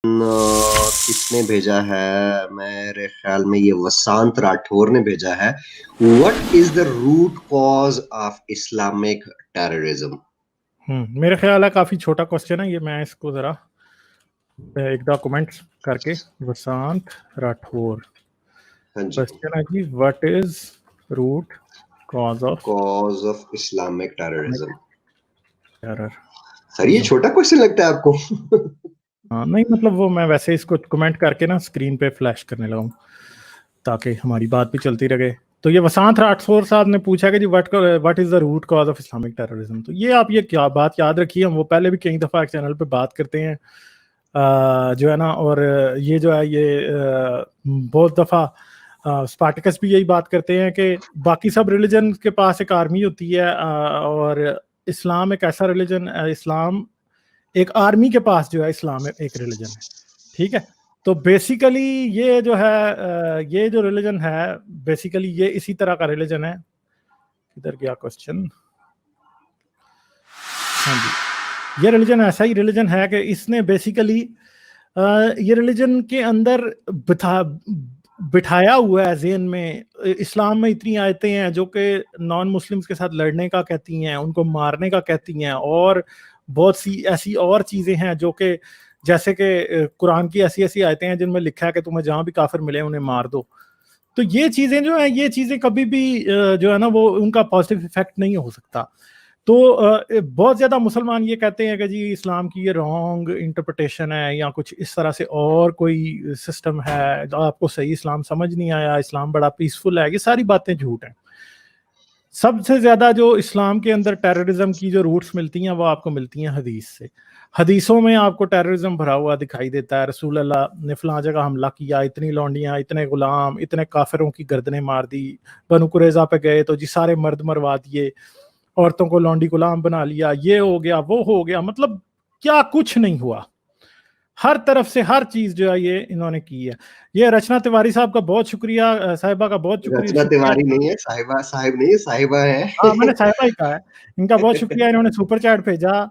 کس نے بھیجا ہے؟ میرے خیال میں یہ وسانت راٹھور نے بھیجا ہے. What is the root cause of Islamic terrorism? میرے خیال ہے کافی چھوٹا کوشچن ہے یہ. میں اس کو ذرا ایک ڈاکومنٹ کر کے وسانت راٹھور ہاں جی. کوشچن ہے جی what is root cause of Cause of Islamic terrorism. Terror. Sir یہ چھوٹا کوشچن لگتا ہے آپ کو؟ ہاں نہیں مطلب وہ میں ویسے اس کو کمنٹ کر کے نا اسکرین پہ فلیش کرنے لگا ہوں تاکہ ہماری بات بھی چلتی رہے. تو یہ وسانت راٹھور صاحب نے پوچھا کہ جی what is the root cause of Islamic terrorism. تو یہ آپ یہ کیا بات یاد رکھیے, ہم وہ پہلے بھی کئی دفعہ چینل پہ بات کرتے ہیں جو ہے نا, اور یہ جو ہے یہ بہت دفعہ اسپارٹیکس بھی یہی بات کرتے ہیں کہ باقی سب ریلیجن کے پاس ایک آرمی ہوتی ہے اور اسلام ایک ایسا ریلیجن, اسلام ایک آرمی کے پاس جو ہے اسلام ایک ریلیجن ہے. ٹھیک ہے, تو بیسیکلی یہ جو ہے یہ جو ریلیجن ہے بیسیکلی یہ اسی طرح کا ریلیجن ہے. کدھر گیا کوشچن؟ ہاں جی, یہ ریلیجن ایسا ہی ریلیجن ہے کہ اس نے بیسیکلی یہ ریلیجن کے اندر بٹھایا ہوا ہے ذہن میں. اسلام میں اتنی آیتیں ہیں جو کہ نان مسلمس کے ساتھ لڑنے کا کہتی ہیں, ان کو مارنے کا کہتی ہیں, اور بہت سی ایسی اور چیزیں ہیں جو کہ جیسے کہ قرآن کی ایسی آیتیں ہیں جن میں لکھا ہے کہ تمہیں جہاں بھی کافر ملے انہیں مار دو. تو یہ چیزیں جو ہیں یہ چیزیں کبھی بھی جو ہے نا وہ ان کا پازیٹیو افیکٹ نہیں ہو سکتا. تو بہت زیادہ مسلمان یہ کہتے ہیں کہ جی اسلام کی یہ رانگ انٹرپریٹیشن ہے یا کچھ اس طرح سے اور کوئی سسٹم ہے, آپ کو صحیح اسلام سمجھ نہیں آیا, اسلام بڑا پیسفل ہے. یہ ساری باتیں جھوٹ ہیں. سب سے زیادہ جو اسلام کے اندر ٹیررزم کی جو روٹس ملتی ہیں وہ آپ کو ملتی ہیں حدیث سے. حدیثوں میں آپ کو ٹیررزم بھرا ہوا دکھائی دیتا ہے. رسول اللہ نے فلاں جگہ حملہ کیا, اتنی لونڈیاں, اتنے غلام, اتنے کافروں کی گردنیں مار دی. بنو قریظہ پہ گئے تو جی سارے مرد مروا دیے, عورتوں کو لونڈی غلام بنا لیا, یہ ہو گیا وہ ہو گیا. مطلب کیا کچھ نہیں ہوا, ہر طرف سے ہر چیز جو ہے یہ انہوں نے کی ہے. یہ رچنا تیواری صاحب کا بہت شکریہ, صاحبہ کا بہت رچنا شکریہ. تیواری نہیں ہے, صاحب نہیں ہے, صاحبہ ہے. ہاں میں نے صاحبہ ہی کہا ہے. ان کا بہت شکریہ, انہوں نے سپر چیٹ بھیجا.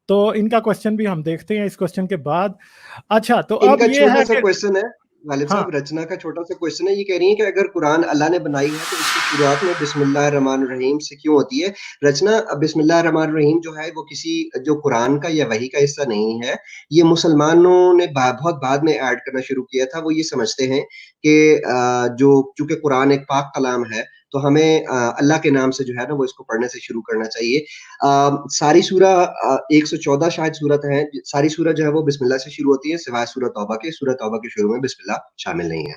تو ان کا کوشچن بھی ہم دیکھتے ہیں اس کوشچن کے بعد. اچھا تو ان اب کا یہ چھوٹا ہے سا کہ کوشچن ہے غالب ہاں صاحب, رچنا کا چھوٹا سا کوشچن ہے. یہ کہہ رہی ہیں کہ اگر قرآن اللہ نے بنائی ہے تو اس کی شروعات میں بسم اللہ الرحمن الرحیم سے کیوں ہوتی ہے؟ رچنا, بسم اللہ الرحمن الرحیم جو ہے وہ کسی جو قرآن کا یا وحی کا حصہ نہیں ہے. یہ مسلمانوں نے بہت بعد میں ایڈ کرنا شروع کیا تھا. وہ یہ سمجھتے ہیں کہ جو چونکہ قرآن ایک پاک کلام ہے تو ہمیں اللہ کے نام سے جو ہے نا وہ اس کو پڑھنے سے شروع کرنا چاہیے. ساری سورہ 114 شاید سورت ہے, ساری سورہ جو ہے وہ بسم اللہ سے شروع ہوتی ہے سوائے سورہ توبہ کے. سورہ توبہ کے شروع میں بسم اللہ شامل نہیں ہے.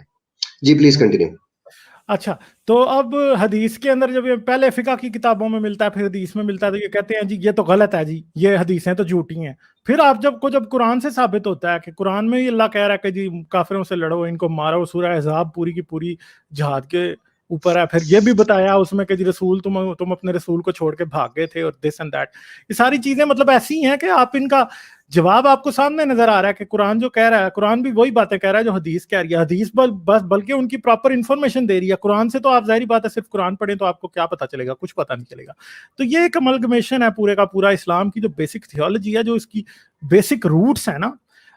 جی پلیز کنٹینیو. اچھا تو اب حدیث کے اندر جب یہ پہلے فقہ کی کتابوں میں ملتا ہے پھر حدیث میں ملتا ہے تو یہ کہتے ہیں جی یہ تو غلط ہے, جی یہ حدیثیں تو جھوٹی ہیں. پھر آپ جب قرآن سے ثابت ہوتا ہے کہ قرآن میں ہی اللہ کہہ رہا ہے کہ جی کافروں سے لڑو, ان کو مارو, سورہ احزاب پوری کی پوری جہاد کے اوپر ہے. پھر یہ بھی بتایا اس میں کہ جی رسول تم اپنے رسول کو چھوڑ کے بھاگ گئے تھے اور دس اینڈ دیٹ. یہ ساری چیزیں مطلب ایسی ہیں کہ آپ ان کا جواب آپ کو سامنے نظر آ رہا ہے کہ قرآن جو کہہ رہا ہے, قرآن بھی وہی باتیں کہہ رہا ہے جو حدیث کہہ رہی ہے. حدیث بس بلکہ ان کی پراپر انفارمیشن دے رہی ہے. قرآن سے تو آپ ظاہری بات ہے صرف قرآن پڑھیں تو آپ کو کیا پتا چلے گا, کچھ پتا نہیں چلے گا. تو یہ ایک املگمیشن ہے پورے کا پورا اسلام کی جو بیسک تھیولوجی ہے, جو اس کی بیسک روٹس ہیں نا.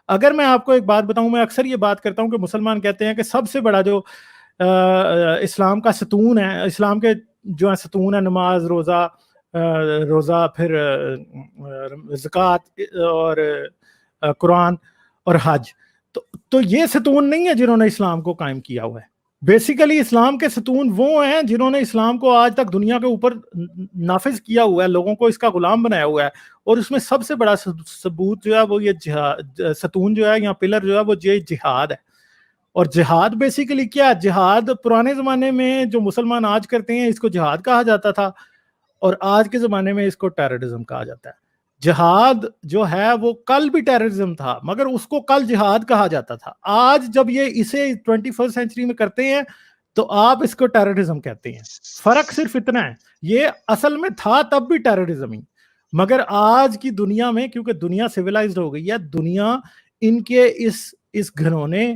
اگر میں آپ کو ایک بات بتاؤں, میں اکثر یہ بات کرتا ہوں کہ مسلمان کہتے ہیں کہ سب سے بڑا جو اسلام کا ستون ہے, اسلام کے جو ہے ستون ہے نماز, روزہ پھر زکوٰۃ اور قرآن اور حج. تو یہ ستون نہیں ہے جنہوں نے اسلام کو قائم کیا ہوا ہے. بیسیکلی اسلام کے ستون وہ ہیں جنہوں نے اسلام کو آج تک دنیا کے اوپر نافذ کیا ہوا ہے, لوگوں کو اس کا غلام بنایا ہوا ہے. اور اس میں سب سے بڑا ثبوت جو ہے وہ یہ ستون جو ہے یا پلر جو ہے وہ یہ جہاد ہے. اور جہاد بیسیکلی کیا ہے؟ جہاد پرانے زمانے میں جو مسلمان آج کرتے ہیں اس کو جہاد کہا جاتا تھا, اور آج کے زمانے میں اس کو ٹیررزم کہا جاتا ہے. جہاد جو ہے وہ کل بھی ٹیررزم تھا مگر اس کو کل جہاد کہا جاتا تھا. آج جب یہ اسے 21 سینچری میں کرتے ہیں تو آپ اس کو ٹیررزم کہتے ہیں. فرق صرف اتنا ہے, یہ اصل میں تھا تب بھی ٹیررزم ہی, مگر آج کی دنیا میں کیونکہ دنیا سویلائزڈ ہو گئی ہے, دنیا ان کے اس گھنونے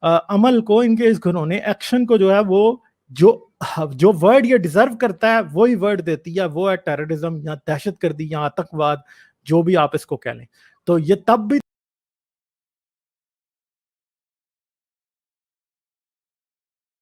عمل کو, ان کے اس گھنونے ایکشن کو جو ہے وہ جو ورڈ یہ ڈیزرو کرتا ہے وہی ورڈ دیتی ہے, وہ ہے ٹیررزم یا دہشت گردی یا آتنکواد, جو بھی آپ اس کو کہہ لیں. تو یہ تب بھی